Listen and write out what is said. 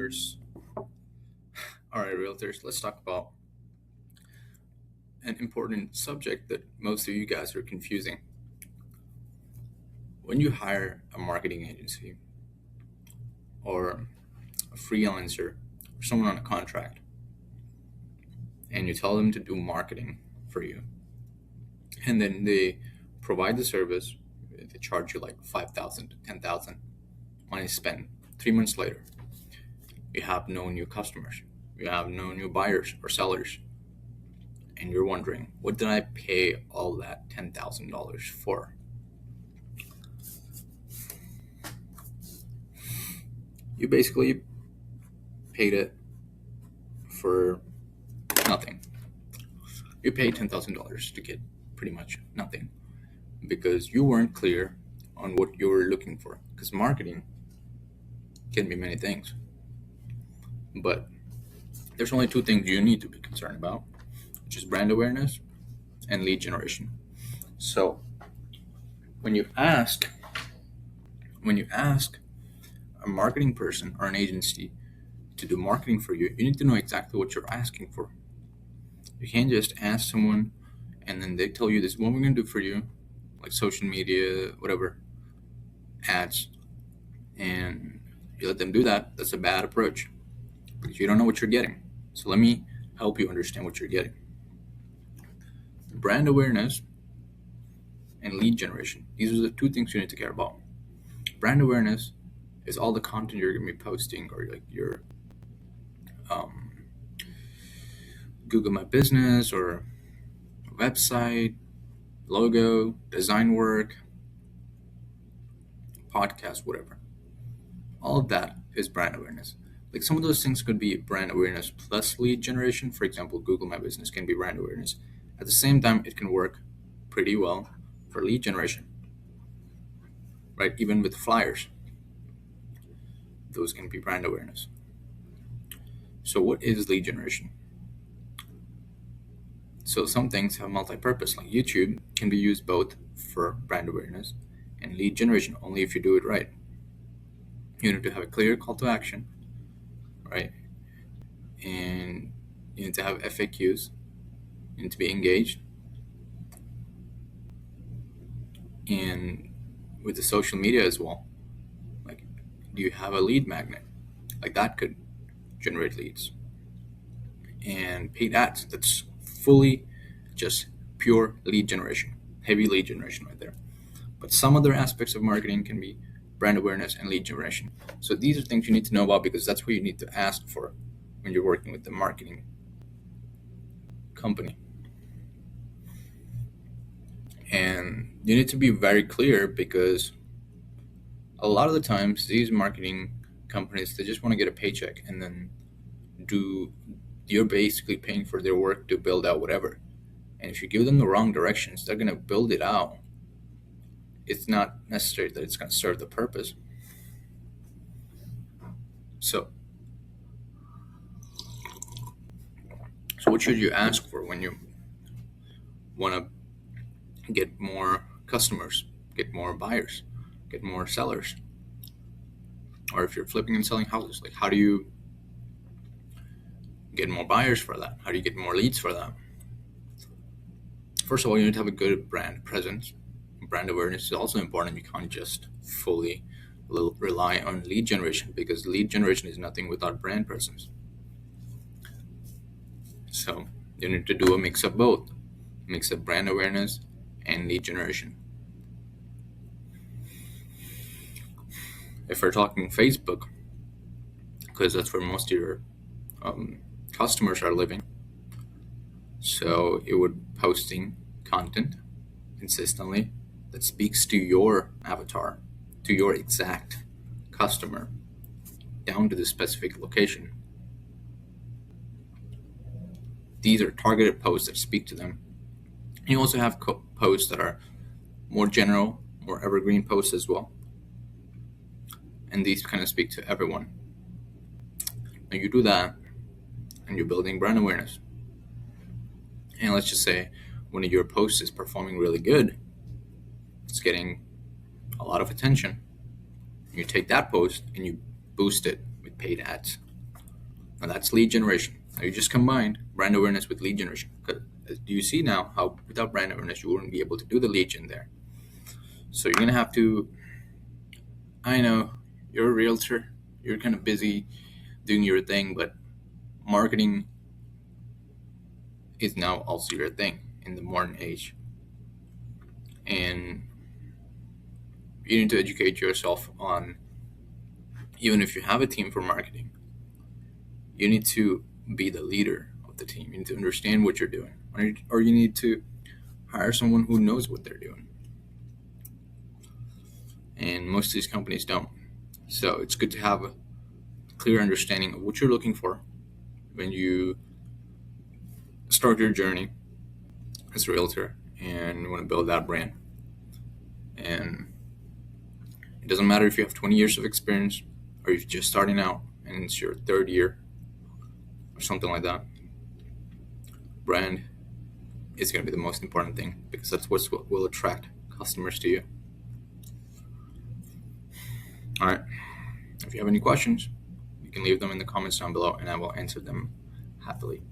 realtors. All right, realtors, let's talk about an important subject that most of you guys are confusing. When you hire a marketing agency or a freelancer or someone on a contract and you tell them to do marketing for you, and then they provide the service, they charge you like $5,000 to $10,000, money spent. 3 months later, you have no new customers, you have no new buyers or sellers, and you're wondering, what did I pay all that $10,000 for? You basically paid it for nothing. You paid $10,000 to get pretty much nothing because you weren't clear on what you were looking for. Because marketing can be many things, but there's only two things you need to be concerned about, which is brand awareness and lead generation. So when you ask a marketing person or an agency to do marketing for you, you need to know exactly what you're asking for. You can't just ask someone and then they tell you, this is what we're going to do for you, like social media, whatever, ads, and you let them do that. That's a bad approach because you don't know what you're getting. So let me help you understand what you're getting. Brand awareness and lead generation. These are the two things you need to care about. Brand awareness is all the content you're going to be posting, or like your Google My Business or website, logo, design work, podcast, whatever. All of that is brand awareness. Like some of those things could be brand awareness plus lead generation. For example, Google My Business can be brand awareness. At the same time, it can work pretty well for lead generation, right? Even with flyers, those can be brand awareness. So what is lead generation? So some things have multi-purpose, like YouTube can be used both for brand awareness and lead generation, only if you do it right. You need to have a clear call to action, right? And you need to have FAQs, you need to be engaged. And with the social media as well, like, do you have a lead magnet? Like that could generate leads. And paid ads, that's fully just pure lead generation, heavy lead generation right there. But some other aspects of marketing can be brand awareness and lead generation. So these are things you need to know about because that's what you need to ask for when you're working with the marketing company. And you need to be very clear because a lot of the times these marketing companies, they just want to get a paycheck and then you're basically paying for their work to build out whatever. And if you give them the wrong directions, they're going to build it out. It's not necessary that it's going to serve the purpose. So what should you ask for when you want to get more customers, get more buyers, get more sellers? Or if you're flipping and selling houses, like how do you get more buyers for that? How do you get more leads for that? First of all, you need to have a good brand presence. Brand awareness is also important. You can't just fully rely on lead generation because lead generation is nothing without brand presence. So you need to do a mix of both, mix of brand awareness and lead generation. If we're talking Facebook, because that's where most of your customers are living, so you would posting content consistently that speaks to your avatar, to your exact customer, down to the specific location. These are targeted posts that speak to them. And you also have posts that are more general, more evergreen posts as well. And these kind of speak to everyone. And you do that, and you're building brand awareness. And let's just say one of your posts is performing really good. It's getting a lot of attention. You take that post and you boost it with paid ads. And that's lead generation. Now you just combined brand awareness with lead generation. Do you see now how without brand awareness you wouldn't be able to do the lead gen there? So you're gonna have to. I know you're a realtor. You're kind of busy doing your thing, but marketing is now also your thing in the modern age, and you need to educate yourself on. Even if you have a team for marketing, you need to be the leader of the team. You need to understand what you're doing, or you need to hire someone who knows what they're doing. And most of these companies don't. So it's good to have a clear understanding of what you're looking for when you start your journey as a realtor and you want to build that brand. And it doesn't matter if you have 20 years of experience or if you're just starting out and it's your third year or something like that. Brand is going to be the most important thing because that's what will attract customers to you. All right. If you have any questions, you can leave them in the comments down below and I will answer them happily.